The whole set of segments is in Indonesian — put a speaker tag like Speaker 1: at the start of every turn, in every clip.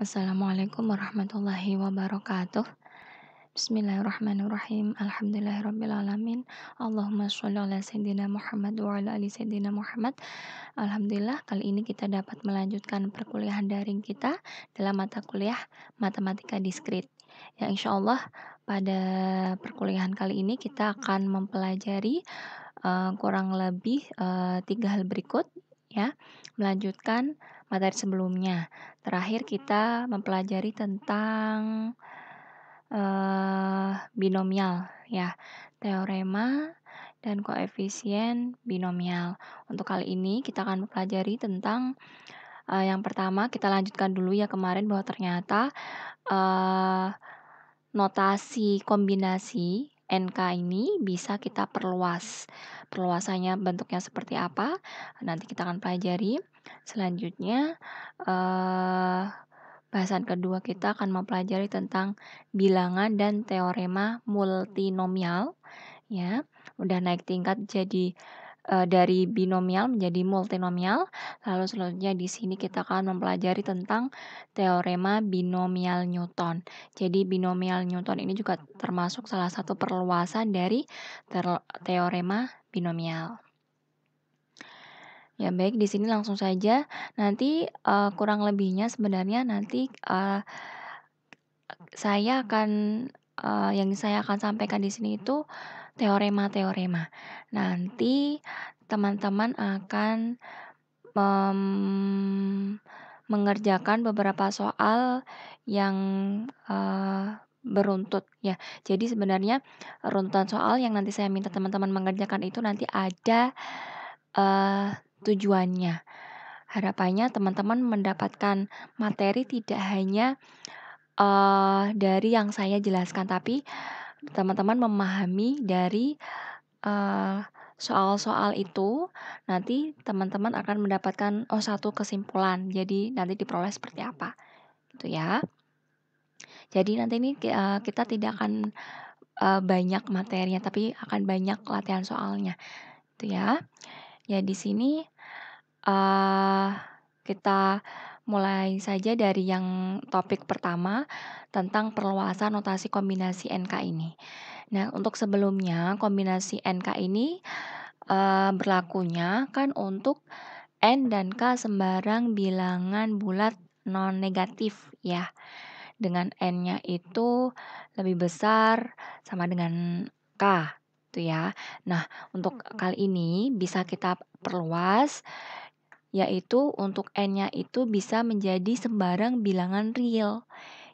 Speaker 1: Assalamualaikum warahmatullahi wabarakatuh. Bismillahirrahmanirrahim. Alhamdulillahirrabbilalamin. Allahumma sholli ala sayyidina Muhammad wa ala ali sayyidina Muhammad. Alhamdulillah kali ini kita dapat melanjutkan perkuliahan daring kita dalam mata kuliah Matematika Diskrit. Ya insya Allah pada perkuliahan kali ini kita akan mempelajari kurang lebih 3 hal berikut ya, melanjutkan materi sebelumnya. Terakhir kita mempelajari tentang binomial ya, teorema dan koefisien binomial. Untuk kali ini kita akan mempelajari tentang yang pertama kita lanjutkan dulu ya kemarin bahwa ternyata notasi kombinasi NK ini bisa kita perluas. Perluasannya bentuknya seperti apa? Nanti kita akan pelajari. Selanjutnya bahasan kedua kita akan mempelajari tentang bilangan dan teorema multinomial ya. Udah naik tingkat jadi dari binomial menjadi multinomial. Lalu selanjutnya di sini kita akan mempelajari tentang teorema binomial Newton. Jadi binomial Newton ini juga termasuk salah satu perluasan dari teorema binomial. Ya baik, di sini langsung saja. Nanti kurang lebihnya sebenarnya nanti saya akan yang saya akan sampaikan di sini itu teorema-teorema. Nanti teman-teman akan mengerjakan beberapa soal yang beruntut ya. Jadi sebenarnya runtutan soal yang nanti saya minta teman-teman mengerjakan itu nanti ada tujuannya. Harapannya teman-teman mendapatkan materi tidak hanya dari yang saya jelaskan, tapi teman-teman memahami dari soal-soal itu, nanti teman-teman akan mendapatkan satu kesimpulan. Jadi nanti diperoleh seperti apa, gitu ya. Jadi nanti ini kita tidak akan banyak materinya, tapi akan banyak latihan soalnya, gitu ya. Ya di sini kita mulai saja dari yang topik pertama tentang perluasan notasi kombinasi NK ini. Nah, untuk sebelumnya kombinasi NK ini berlakunya kan untuk N dan K sembarang bilangan bulat non negatif ya. Dengan N-nya itu lebih besar sama dengan K itu ya. Nah, untuk kali ini bisa kita perluas yaitu untuk N-nya itu bisa menjadi sembarang bilangan real.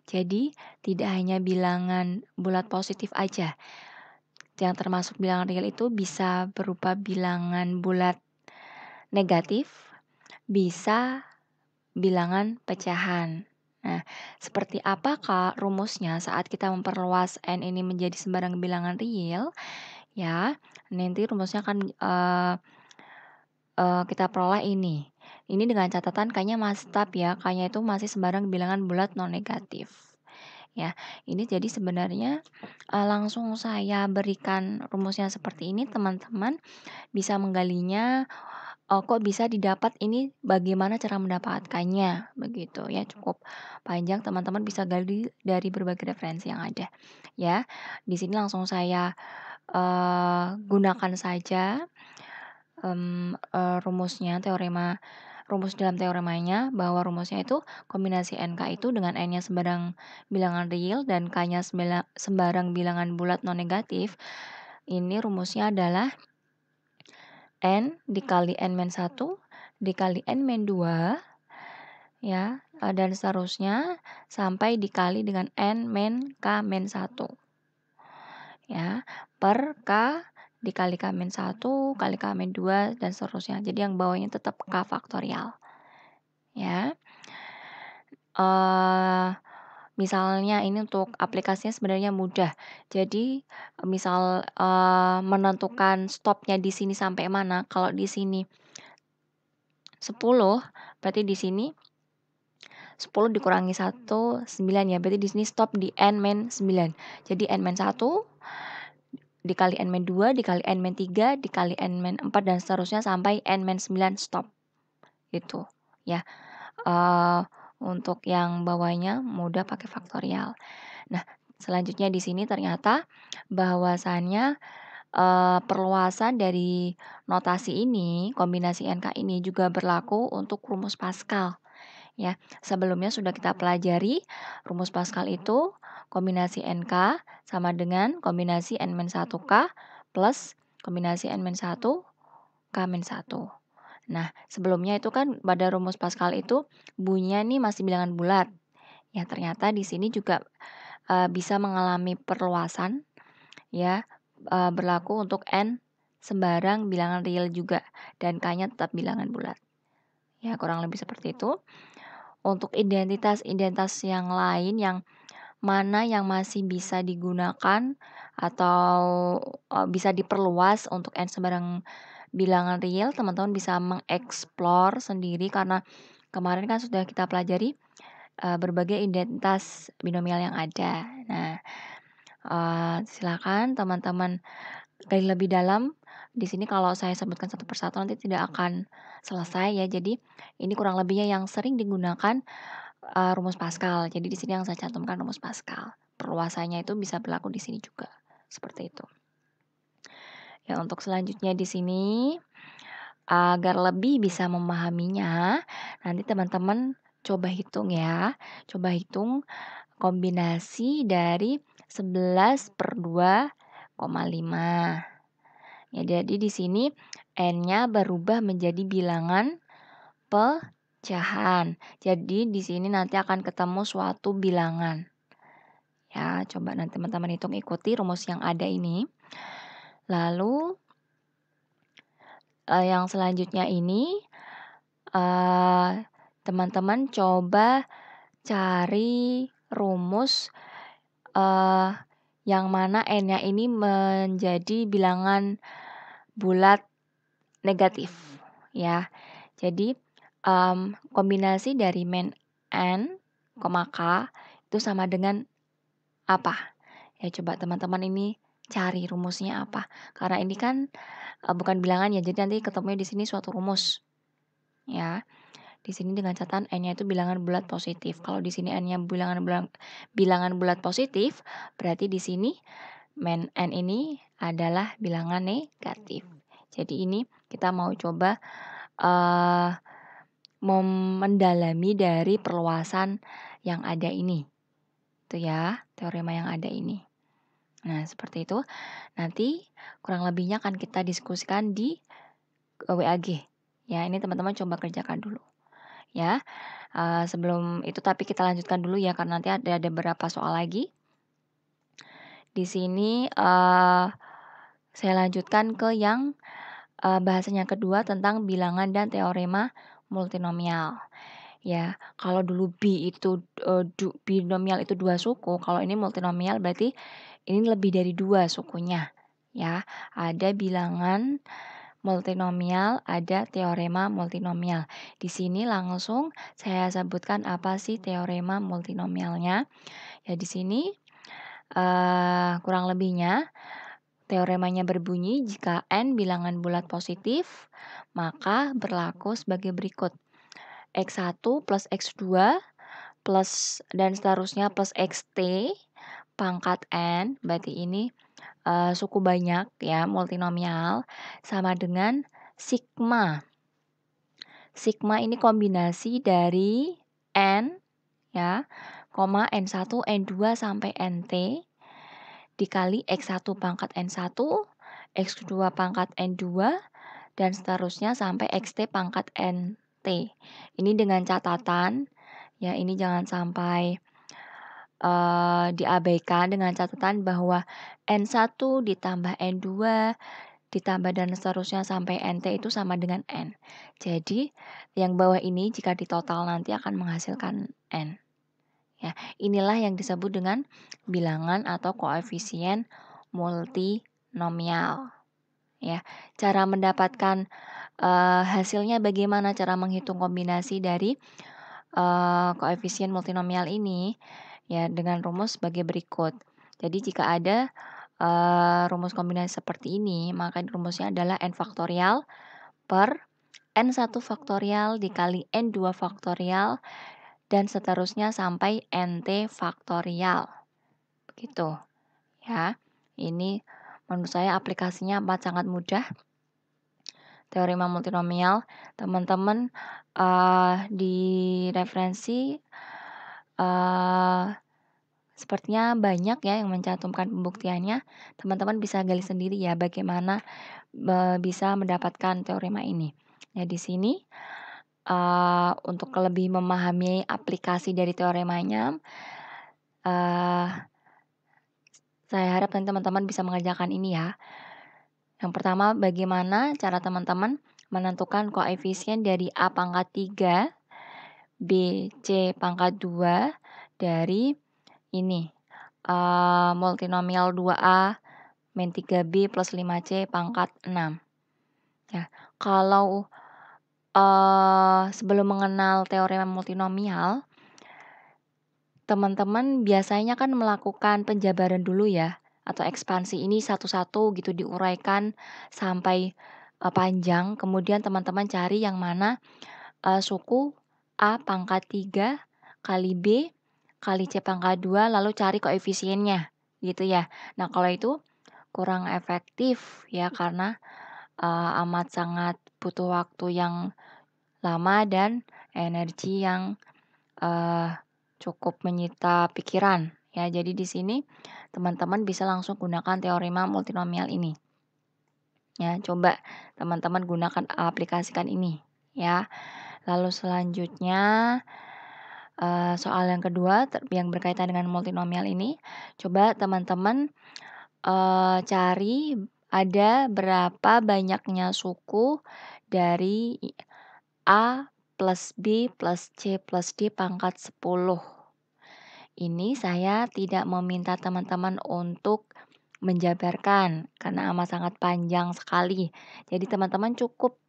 Speaker 1: Jadi tidak hanya bilangan bulat positif aja. Yang termasuk bilangan real itu bisa berupa bilangan bulat negatif, bisa bilangan pecahan. Nah, seperti apakah rumusnya saat kita memperluas N ini menjadi sembarang bilangan real? Ya, nanti rumusnya akan kita peroleh ini. Ini dengan catatan kayaknya masih tetap ya, kayaknya itu masih sembarang bilangan bulat non negatif. Ya, ini jadi sebenarnya langsung saya berikan rumusnya seperti ini, teman-teman bisa menggalinya. Kok bisa didapat ini? Bagaimana cara mendapatkannya? Begitu ya, cukup panjang. Teman-teman bisa gali dari berbagai referensi yang ada. Ya, di sini langsung saya gunakan saja rumusnya, rumus dalam teoremanya bahwa rumusnya itu kombinasi NK itu dengan N-nya sembarang bilangan real dan K-nya sembarang bilangan bulat non negatif. Ini rumusnya adalah N dikali N-1 dikali N-2 ya, dan seterusnya sampai dikali dengan N-K-1 ya, per K dikali K-1 kali K-2 dan seterusnya. Jadi yang bawahnya tetap K faktorial. Ya. Misalnya ini untuk aplikasinya sebenarnya mudah. Jadi misal menentukan stopnya di sini sampai mana. Kalau di sini 10, berarti di sini 10 dikurangi 1, 9 ya. Berarti di sini stop di N-9. Jadi N-1 dikali N-2 dikali N-3 dikali N-4 dan seterusnya sampai N-9 stop. Itu ya. Untuk yang bawahnya mudah pakai faktorial. Nah, selanjutnya di sini ternyata bahwasannya perluasan dari notasi ini, kombinasi NK ini juga berlaku untuk rumus Pascal, ya. Sebelumnya sudah kita pelajari rumus Pascal itu kombinasi NK sama dengan kombinasi N-1K plus kombinasi N-1 K-1. Nah, sebelumnya itu kan pada rumus Pascal itu bunyinya nih masih bilangan bulat. Ya, ternyata di sini juga bisa mengalami perluasan, ya, berlaku untuk N sembarang bilangan real juga dan K-nya tetap bilangan bulat. Ya, kurang lebih seperti itu. Untuk identitas-identitas yang lain yang mana yang masih bisa digunakan atau bisa diperluas untuk N sembarang bilangan real, teman-teman bisa mengeksplor sendiri karena kemarin kan sudah kita pelajari berbagai identitas binomial yang ada. Nah, silakan teman-teman gali lebih dalam. Di sini kalau saya sebutkan satu persatu nanti tidak akan selesai ya. Jadi ini kurang lebihnya yang sering digunakan rumus Pascal. Jadi di sini yang saya cantumkan rumus Pascal. Perluasannya itu bisa berlaku di sini juga. Seperti itu. Ya, untuk selanjutnya di sini agar lebih bisa memahaminya, nanti teman-teman coba hitung ya. Coba hitung kombinasi dari 11/2,5. Ya, jadi di sini N-nya berubah menjadi bilangan pecahan. Jadi di sini nanti akan ketemu suatu bilangan. Ya, coba nanti teman-teman hitung ikuti rumus yang ada ini. Lalu yang selanjutnya ini teman-teman coba cari rumus yang mana N-nya ini menjadi bilangan bulat negatif, ya. Jadi kombinasi dari min N, K itu sama dengan apa? Ya, coba teman-teman ini cari rumusnya apa. Karena ini kan bukan bilangan ya, jadi nanti ketemunya di sini suatu rumus. Ya. Di sini dengan catatan N-nya itu bilangan bulat positif. Kalau di sini N-nya bilangan bulat positif, berarti di sini min N ini adalah bilangan negatif. Jadi ini kita mau coba mendalami dari perluasan yang ada ini. Itu ya, teorema yang ada ini. Nah, seperti itu. Nanti kurang lebihnya akan kita diskusikan di WAG. Ya, ini teman-teman coba kerjakan dulu. Ya, sebelum itu tapi kita lanjutkan dulu ya karena nanti ada beberapa soal lagi. Di sini saya lanjutkan ke yang bahasanya kedua tentang bilangan dan teorema multinomial. Ya, kalau dulu binomial itu 2 suku, kalau ini multinomial berarti ini lebih dari 2 sukunya. Ya, ada bilangan multinomial, ada teorema multinomial. Di sini langsung saya sebutkan apa sih teorema multinomialnya. Ya, di sini kurang lebihnya teoremanya berbunyi jika N bilangan bulat positif, maka berlaku sebagai berikut. X1 plus X2 plus dan seterusnya plus XT pangkat N, berarti ini suku banyak ya, multinomial, sama dengan sigma. Sigma ini kombinasi dari N ya, N1, N2 sampai NT dikali X1 pangkat N1, X2 pangkat N2 dan seterusnya sampai XT pangkat NT. Ini dengan catatan ya, ini jangan sampai diabaikan dengan catatan bahwa N1 ditambah N2 ditambah dan seterusnya sampai NT itu sama dengan N. Jadi yang bawah ini jika ditotal nanti akan menghasilkan N. Ya, inilah yang disebut dengan bilangan atau koefisien multinomial. Ya, cara mendapatkan hasilnya bagaimana, cara menghitung kombinasi dari koefisien multinomial ini ya dengan rumus sebagai berikut. Jadi jika ada rumus kombinasi seperti ini, maka rumusnya adalah N faktorial per N1 faktorial dikali N2 faktorial dan seterusnya sampai NT faktorial. Begitu ya. Ini menurut saya aplikasinya amat sangat mudah. Teorema multinomial, teman-teman di referensi sepertinya banyak ya yang mencantumkan pembuktiannya. Teman-teman bisa gali sendiri ya bagaimana bisa mendapatkan teorema ini. Ya di sini untuk lebih memahami aplikasi dari teoremanya, saya harap teman-teman bisa mengerjakan ini ya. Yang pertama, bagaimana cara teman-teman menentukan koefisien dari A pangkat 3, B, C pangkat 2 dari ini, multinomial 2A min 3B plus 5C pangkat 6. Ya, kalau sebelum mengenal teorema multinomial, teman-teman biasanya kan melakukan penjabaran dulu ya, atau ekspansi ini satu-satu gitu diuraikan sampai panjang. Kemudian teman-teman cari yang mana suku A pangkat 3 kali B kali C pangkat 2 lalu cari koefisiennya gitu ya. Nah, kalau itu kurang efektif ya karena amat sangat butuh waktu yang lama dan energi yang cukup menyita pikiran ya. Jadi di sini teman-teman bisa langsung gunakan teorema multinomial ini. Ya, coba teman-teman gunakan aplikasikan ini ya. Lalu selanjutnya soal yang kedua yang berkaitan dengan multinomial ini, coba teman-teman cari ada berapa banyaknya suku dari A plus B plus C plus D pangkat 10. Ini saya tidak meminta teman-teman untuk menjabarkan karena amat sangat panjang sekali. Jadi teman-teman cukup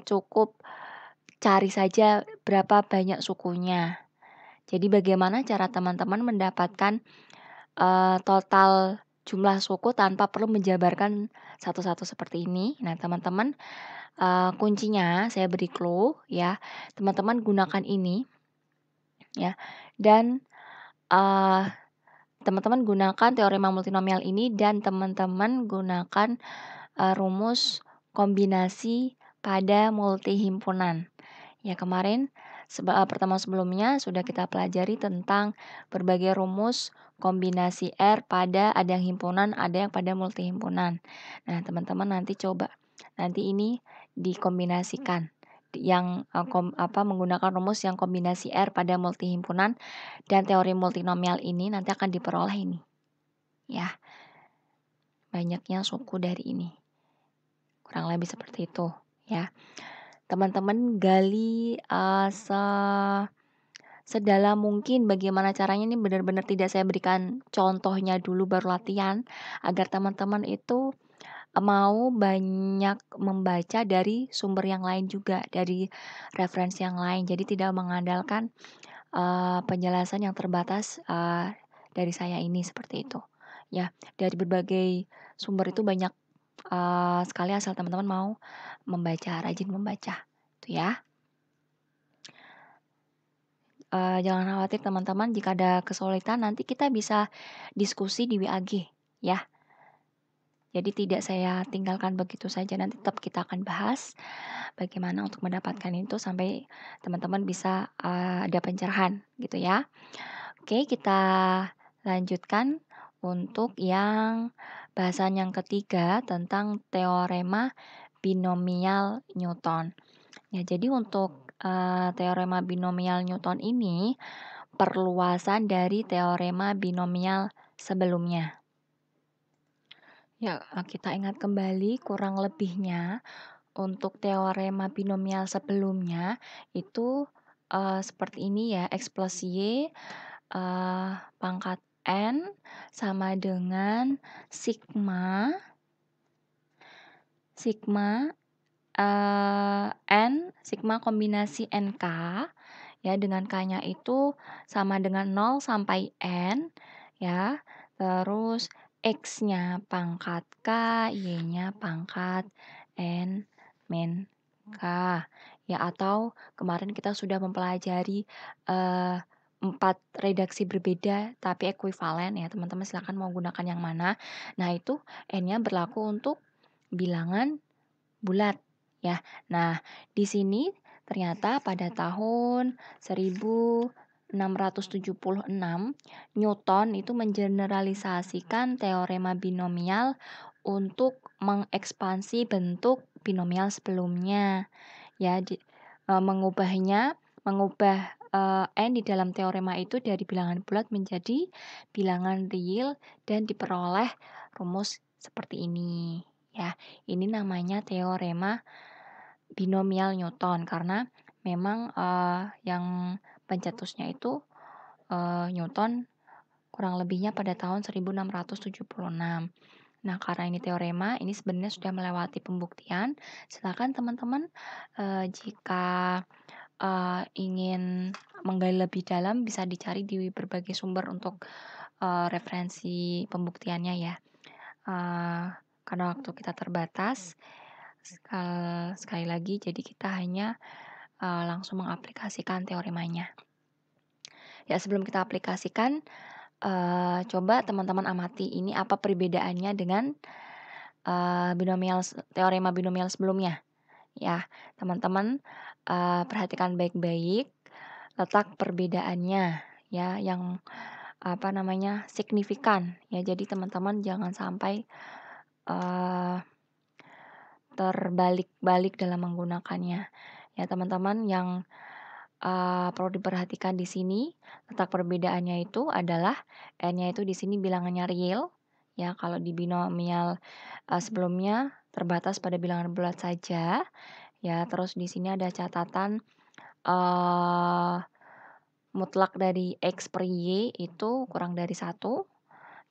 Speaker 1: cukup cari saja berapa banyak sukunya. Jadi bagaimana cara teman-teman mendapatkan total jumlah suku tanpa perlu menjabarkan satu-satu seperti ini. Nah, teman-teman kuncinya saya beri clue ya. Teman-teman gunakan ini ya. Dan teman-teman gunakan teorema multinomial ini dan teman-teman gunakan rumus kombinasi pada multihimpunan. Ya, kemarin pertemuan sebelumnya sudah kita pelajari tentang berbagai rumus kombinasi R pada ada yang himpunan, ada yang pada multihimpunan. Nah, teman-teman nanti coba nanti ini dikombinasikan yang menggunakan rumus yang kombinasi R pada multihimpunan dan teori multinomial ini nanti akan diperoleh ini. Ya. Banyaknya suku dari ini. Kurang lebih seperti itu, ya. Teman-teman gali sedalam mungkin bagaimana caranya ini benar-benar tidak saya berikan contohnya dulu baru latihan agar teman-teman itu mau banyak membaca dari sumber yang lain juga, dari referensi yang lain. Jadi tidak mengandalkan penjelasan yang terbatas dari saya ini seperti itu. Ya, dari berbagai sumber itu banyak sekali asal teman-teman mau membaca, rajin membaca, itu ya. Jangan khawatir teman-teman jika ada kesulitan nanti kita bisa diskusi di WAG ya. Jadi tidak saya tinggalkan begitu saja, nanti tetap kita akan bahas bagaimana untuk mendapatkan itu sampai teman-teman bisa ada pencerahan gitu ya. Oke, kita lanjutkan untuk yang bahasan yang ketiga tentang teorema binomial Newton. Ya, jadi untuk teorema binomial Newton ini perluasan dari teorema binomial sebelumnya. Ya, kita ingat kembali kurang lebihnya untuk teorema binomial sebelumnya itu seperti ini ya, X plus Y pangkat N sama dengan sigma N, sigma kombinasi NK ya, dengan K-nya itu sama dengan 0 sampai N ya. Terus X-nya pangkat K, Y-nya pangkat N min K ya, atau kemarin kita sudah mempelajari, 4 redaksi berbeda tapi ekuivalen ya, teman-teman silakan mau gunakan yang mana. Nah, itu N-nya berlaku untuk bilangan bulat ya. Nah, di sini ternyata pada tahun 1676 Newton itu mengeneralisasikan teorema binomial untuk mengekspansi bentuk binomial sebelumnya. Ya, mengubah N di dalam teorema itu dari bilangan bulat menjadi bilangan real dan diperoleh rumus seperti ini. Ya, ini namanya teorema binomial Newton karena memang yang pencetusnya itu Newton kurang lebihnya pada tahun 1676. Nah, karena ini teorema, ini sebenarnya sudah melewati pembuktian. Silakan teman-teman jika ingin menggali lebih dalam bisa dicari di berbagai sumber untuk referensi pembuktiannya ya. Karena waktu kita terbatas, sekali lagi jadi kita hanya langsung mengaplikasikan teoremanya. Ya, sebelum kita aplikasikan, coba teman-teman amati ini apa perbedaannya dengan teorema binomial sebelumnya. Ya, teman-teman perhatikan baik-baik letak perbedaannya ya yang signifikan ya. Jadi teman-teman jangan sampai terbalik-balik dalam menggunakannya. Ya, teman-teman yang perlu diperhatikan di sini letak perbedaannya itu adalah N-nya itu di sini bilangannya real ya. Kalau di binomial sebelumnya terbatas pada bilangan bulat saja ya. Terus di sini ada catatan mutlak dari X per Y itu kurang dari 1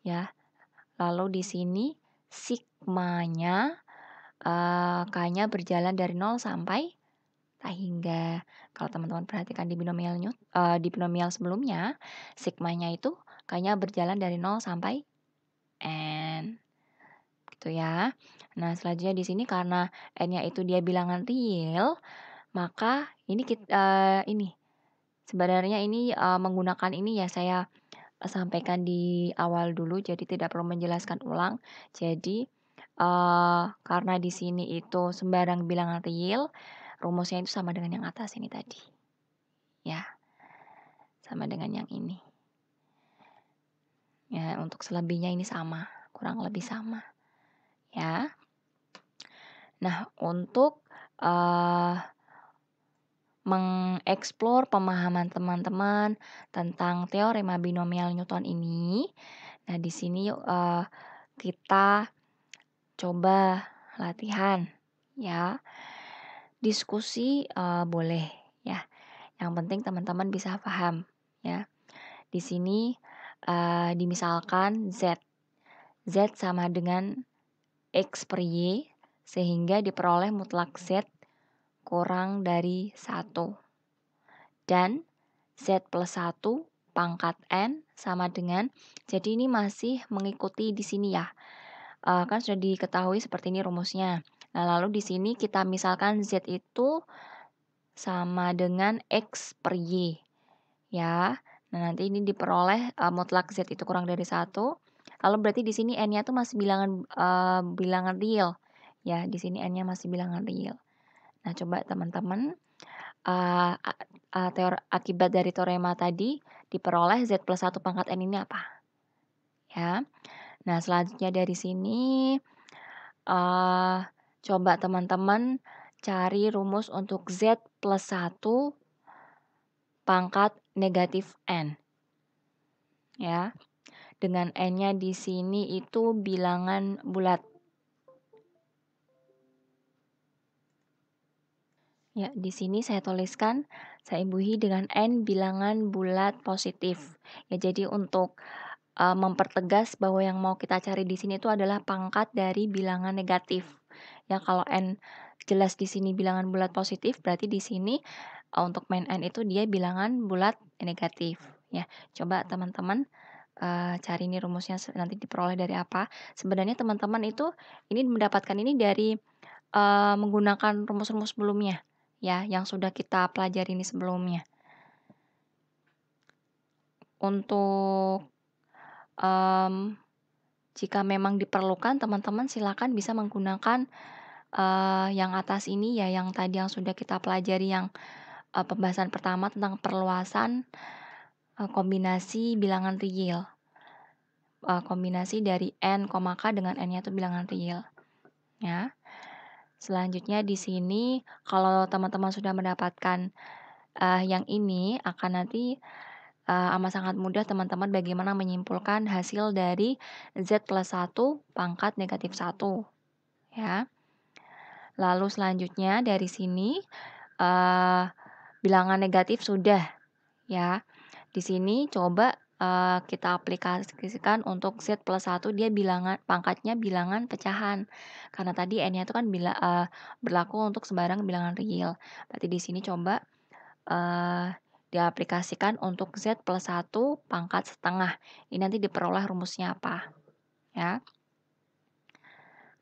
Speaker 1: ya. Lalu di sini sigmanya K-nya berjalan dari 0 sampai tak hingga. Kalau teman-teman perhatikan di binomial sebelumnya, sigmanya itu K-nya berjalan dari 0 sampai N. Gitu ya. Nah, selanjutnya di sini karena N-nya itu dia bilangan real, maka ini sebenarnya ini menggunakan ini ya saya sampaikan di awal dulu jadi tidak perlu menjelaskan ulang. Jadi karena di sini itu sembarang bilangan real, rumusnya itu sama dengan yang atas ini tadi. Ya. Sama dengan yang ini. Ya, untuk selebihnya ini sama, kurang lebih sama. Ya. Nah, untuk mengeksplor pemahaman teman-teman tentang teorema binomial Newton ini. Nah, di sini yuk kita coba latihan ya. Diskusi boleh ya. Yang penting teman-teman bisa paham ya. Di sini dimisalkan Z sama dengan X per Y sehingga diperoleh mutlak Z kurang dari 1. Dan Z plus 1 pangkat N sama dengan, jadi ini masih mengikuti di sini ya. Kan sudah diketahui seperti ini rumusnya. Nah, lalu di sini kita misalkan Z itu sama dengan X per Y. Ya. Nah, nanti ini diperoleh mutlak Z itu kurang dari 1. Lalu berarti di sini N-nya itu masih bilangan real. Ya, di sini N-nya masih bilangan real. Nah, coba teman-teman akibat dari teorema tadi diperoleh Z plus 1 pangkat N ini apa? Ya. Nah, selanjutnya dari sini coba teman-teman cari rumus untuk Z plus 1 pangkat negatif N. Ya. Dengan N-nya di sini itu bilangan bulat. Ya, di sini saya tuliskan, saya imbuhi dengan N bilangan bulat positif. Ya, jadi untuk mempertegas bahwa yang mau kita cari di sini itu adalah pangkat dari bilangan negatif. Ya, kalau N jelas di sini bilangan bulat positif, berarti di sini untuk main N itu dia bilangan bulat negatif. Ya, coba teman-teman cari ini rumusnya nanti diperoleh dari apa. Sebenarnya teman-teman itu ini mendapatkan ini dari menggunakan rumus-rumus sebelumnya. ya, yang sudah kita pelajari ini sebelumnya. Untuk jika memang diperlukan, teman-teman silakan bisa menggunakan yang atas ini ya, yang tadi yang sudah kita pelajari, yang pembahasan pertama tentang perluasan kombinasi bilangan real. Kombinasi dari n, k dengan n-nya itu bilangan real. Ya. Selanjutnya di sini kalau teman-teman sudah mendapatkan yang ini, akan nanti amat sangat mudah teman-teman bagaimana menyimpulkan hasil dari Z plus 1 pangkat negatif 1. Ya. Lalu selanjutnya dari sini bilangan negatif sudah, ya. Di sini coba kita aplikasikan untuk Z plus 1, dia pangkatnya bilangan pecahan. Karena tadi n-nya itu kan berlaku untuk sembarang bilangan real. Berarti di sini coba diaplikasikan untuk Z plus 1 pangkat setengah. Ini nanti diperoleh rumusnya apa, ya.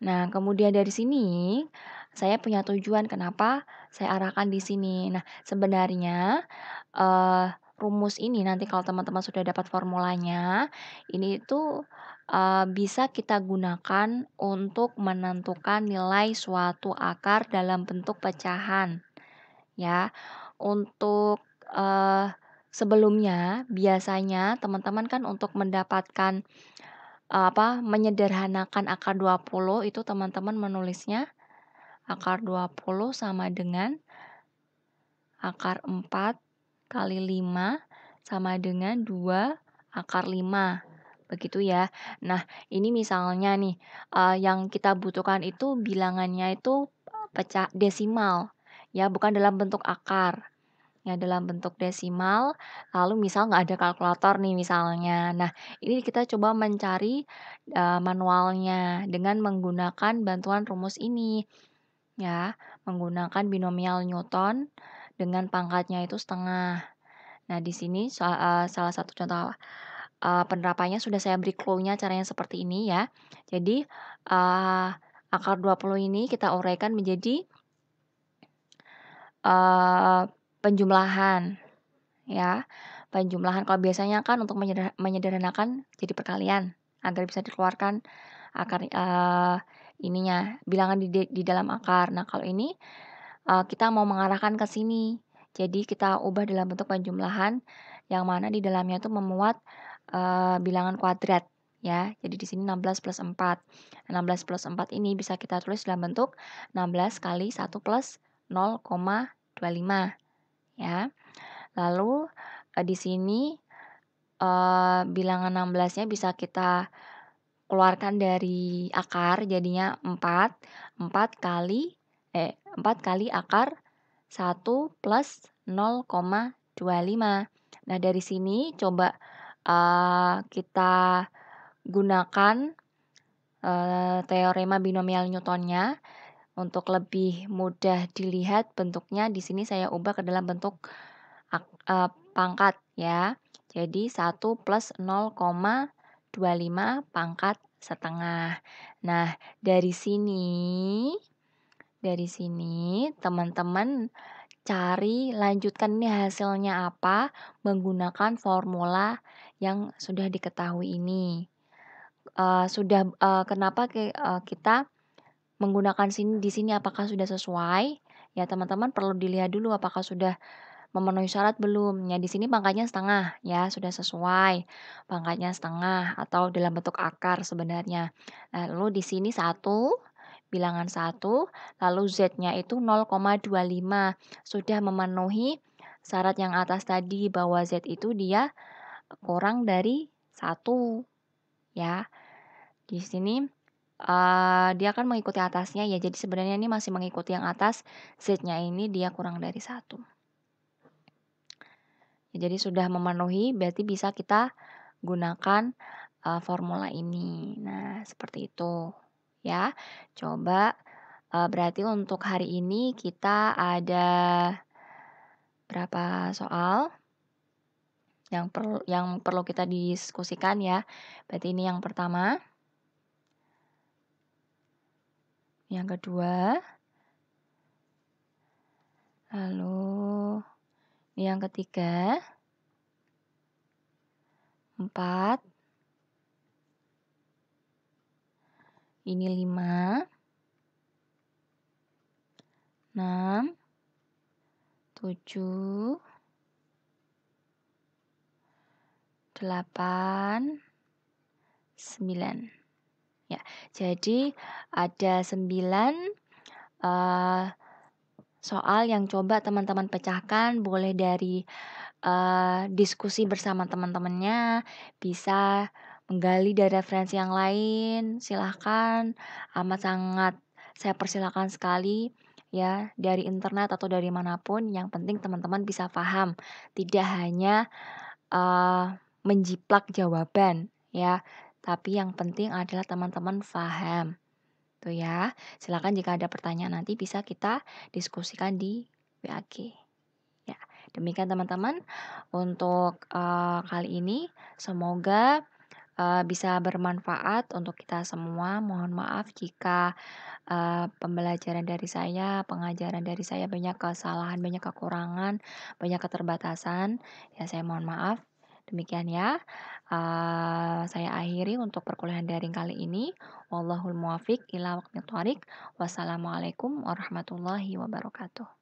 Speaker 1: Nah, kemudian dari sini saya punya tujuan kenapa saya arahkan di sini. Nah, sebenarnya rumus ini nanti kalau teman-teman sudah dapat formulanya, ini itu bisa kita gunakan untuk menentukan nilai suatu akar dalam bentuk pecahan, ya. Untuk sebelumnya biasanya teman-teman kan untuk mendapatkan menyederhanakan akar 20 itu teman-teman menulisnya akar 20 sama dengan akar 4 kali 5 sama dengan 2 akar 5. Begitu ya. Nah, ini misalnya nih, yang kita butuhkan itu bilangannya itu pecah desimal, ya, bukan dalam bentuk akar. Ya, dalam bentuk desimal, lalu misal nggak ada kalkulator nih misalnya. Nah, ini kita coba mencari manualnya dengan menggunakan bantuan rumus ini, ya, menggunakan binomial Newton dengan pangkatnya itu setengah. Nah, di sini salah satu contoh penerapannya sudah saya beri clue-nya caranya seperti ini ya. Jadi akar 20 ini kita uraikan menjadi penjumlahan, ya. Penjumlahan kalau biasanya kan untuk menyederhanakan jadi perkalian agar bisa dikeluarkan akar bilangan di dalam akar. Nah, kalau ini kita mau mengarahkan ke sini. Jadi kita ubah dalam bentuk penjumlahan yang mana di dalamnya itu memuat bilangan kuadrat, ya. Jadi di sini 16 plus 4. 16 plus 4 ini bisa kita tulis dalam bentuk 16 kali 1 plus 0,25, ya. Lalu di sini bilangan 16-nya bisa kita keluarkan dari akar, jadinya 4. 4 kali akar 1 plus 0,25. Nah, dari sini coba kita gunakan teorema binomial Newtonnya untuk lebih mudah dilihat bentuknya. Di sini saya ubah ke dalam bentuk pangkat, ya. Jadi 1 plus 0,25 pangkat setengah. Nah, dari sini teman-teman lanjutkan ini hasilnya apa menggunakan formula yang sudah diketahui ini. Kenapa kita menggunakan di sini apakah sudah sesuai? Ya, teman-teman perlu dilihat dulu apakah sudah memenuhi syarat belum. Ya, di sini pangkatnya setengah, ya, sudah sesuai. Pangkatnya setengah atau dalam bentuk akar sebenarnya. Lalu di sini 1, bilangan 1, lalu Z-nya itu 0,25. Sudah memenuhi syarat yang atas tadi bahwa Z itu dia kurang dari 1, ya. Di sini dia akan mengikuti atasnya ya. Jadi sebenarnya ini masih mengikuti yang atas, Z-nya ini dia kurang dari 1. Jadi sudah memenuhi, berarti bisa kita gunakan formula ini. Nah, seperti itu, ya. Coba berarti untuk hari ini kita ada berapa soal yang perlu kita diskusikan, ya. Berarti ini yang pertama. Yang kedua. Lalu yang ketiga, 4, ini 5, 6, 7, 8, 9. Ya, jadi ada 9 soal yang coba teman-teman pecahkan, boleh dari diskusi bersama teman-temannya, bisa menggali dari referensi yang lain, silahkan, amat sangat saya persilahkan sekali ya, dari internet atau dari manapun, yang penting teman-teman bisa paham, tidak hanya menjiplak jawaban ya, tapi yang penting adalah teman-teman paham. Tuh ya, silakan jika ada pertanyaan nanti bisa kita diskusikan di WAG. Ya, demikian teman-teman untuk, kali ini. Semoga, bisa bermanfaat untuk kita semua. Mohon maaf jika, pembelajaran dari saya, pengajaran dari saya banyak kesalahan, banyak kekurangan, banyak keterbatasan. Ya saya mohon maaf. Demikian ya, saya akhiri untuk perkuliahan daring kali ini. Wallahul muwaffiq ila aqwamit thoriq. Wassalamualaikum warahmatullahi wabarakatuh.